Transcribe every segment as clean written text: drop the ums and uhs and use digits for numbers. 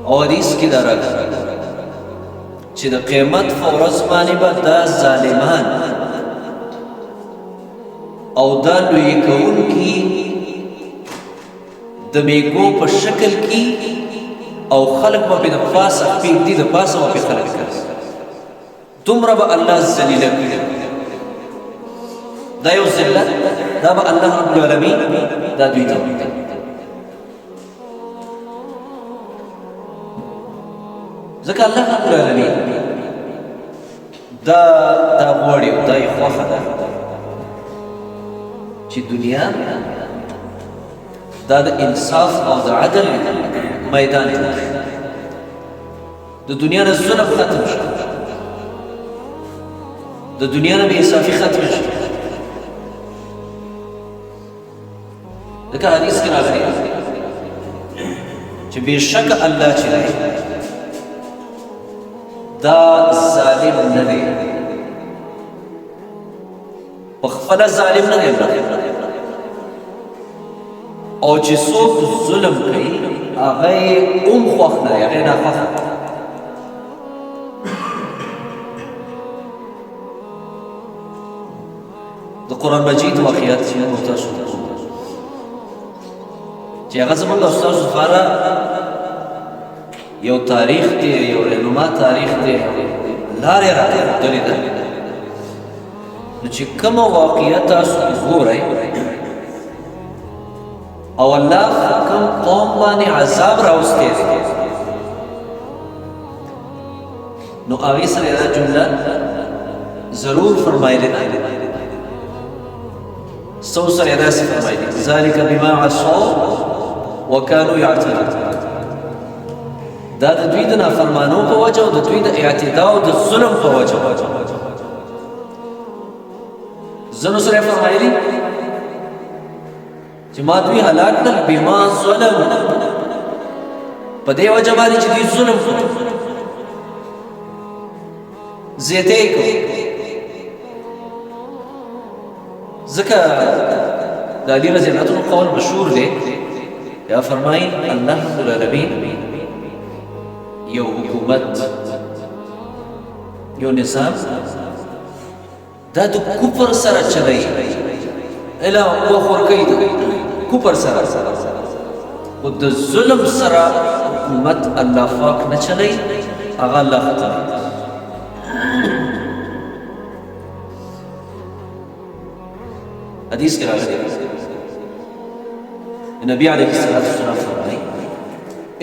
او حدیث کې دا راغلی چې د قیامت په ورځ باندې به دا ظالمان او دا لوی کوونکي د میږو په شکل کې او خلق به د پاسه پرېږدي د پاسه به خلق ګرځي دومره به الله ذلیله کړي دا یو ذلت دا به الله رب العالمین دا دوی ته ورکوي ځکه الله رب العالمین دا غواړي او دا یې خوښه ده چې دنیا دا د انصاف او د عدل میدان دی د دنیا نه ظلم ختم شي د دنیا نه بې انصافي ختم شي ځکه حدیث کې راغلی چې بېشکه الله چې دی دا ظالم نه دی پخپله ظالم نه دی او چې څوک ظلم کوي هغه یې هم خوښ نه دی هغه یې ناخوښه د قرآن مجید واقعیت چې موږ تاسو ته چې هغه زموږ او ستاسو لپاره یو تاریخ دی یو رهنما تاریخ دی لارې راښودلې ده نو چې کومه واقعه تاسو ګورئ او الله کوم قوم باندې عذاب راوستی دی نو هغې سره دا جمله ضرور فرمایلې ده څو سره یې داسې فرمایلي ذلک بما عصوا وکانوا یعتدون دا د دوی د نافرمانو په وجه او د دوی د اعتدا او د ظلم په وجه ځنو سره فرمایلي چې ما دوی هلاک کړل بما ظلم په دې وجه باندې چې دوی ظلم کړل زیاتی کړو ځکه د علي رضی الله عنه قول مشهور دی یا فرمایي الله رب العالمین یو حکومت یو نظام دا د کفر سره چلی الا وخور کوي د کفر سره خو د ظلم سره حکومت الله پاک نه چلی هغه الله ختم حدیث کې راغلی نبی علیه الصلاة والسلام فرمایي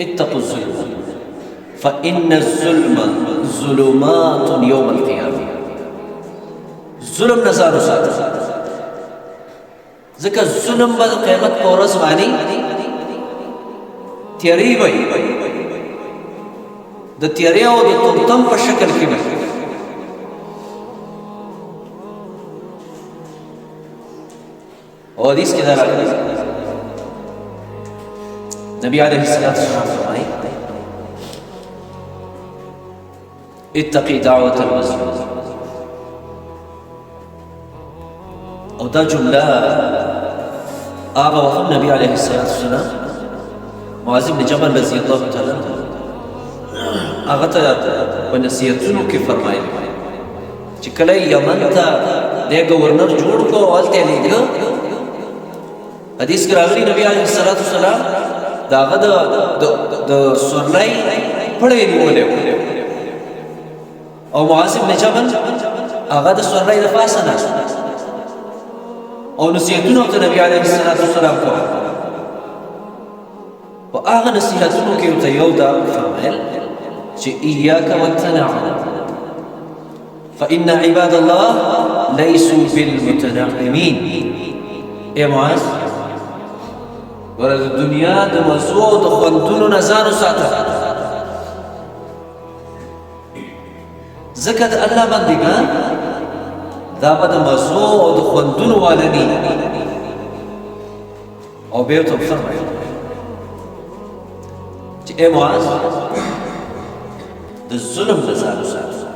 اتقوا الظلم فإن الظلم ظلمات يوم القيامة ظلم نه ځان وساتئ ځکه ظلم به د قیامت په ورځ باندې تیارې وي د تیارې او د تورتم په شکل کې وي او حدیث کې دا راغلی نبی علیه الصلاة والسلام فرمایي اتقي دعوة المظلوم او دا جمله هغه وخت نبی علیه الصلاة والسلام معاذ بن جبل رضی الله تعالی عنہ هغه ته په نصیحتونو کې فرمایي چې کله یمن ته د گورنر جوړ کو هلته لېږه حدیث کې راغلی نبی علیه الصلاة والسلام دا هغه د سورلۍ پړی نیولی او معاذ بن جبل هغه د سورلۍ د پاسه ناست او نصیحتونه ورته نبی علیه الصلاة والسلام کوه په هغه نصیحتونو کې ورته یو دا فرمایل چې ایاک والتنعم فإن عباد الله ليسوا بالمتنعمين اے معاذ ګوره د دنیا د مزو او د خوندونو نه ځان وساته ځکه د الله بندګان دا به د مزو او د خوندونو والا دي او بیا ورته وفرمایل چې ای معاذ د ظلم نه ځان وساته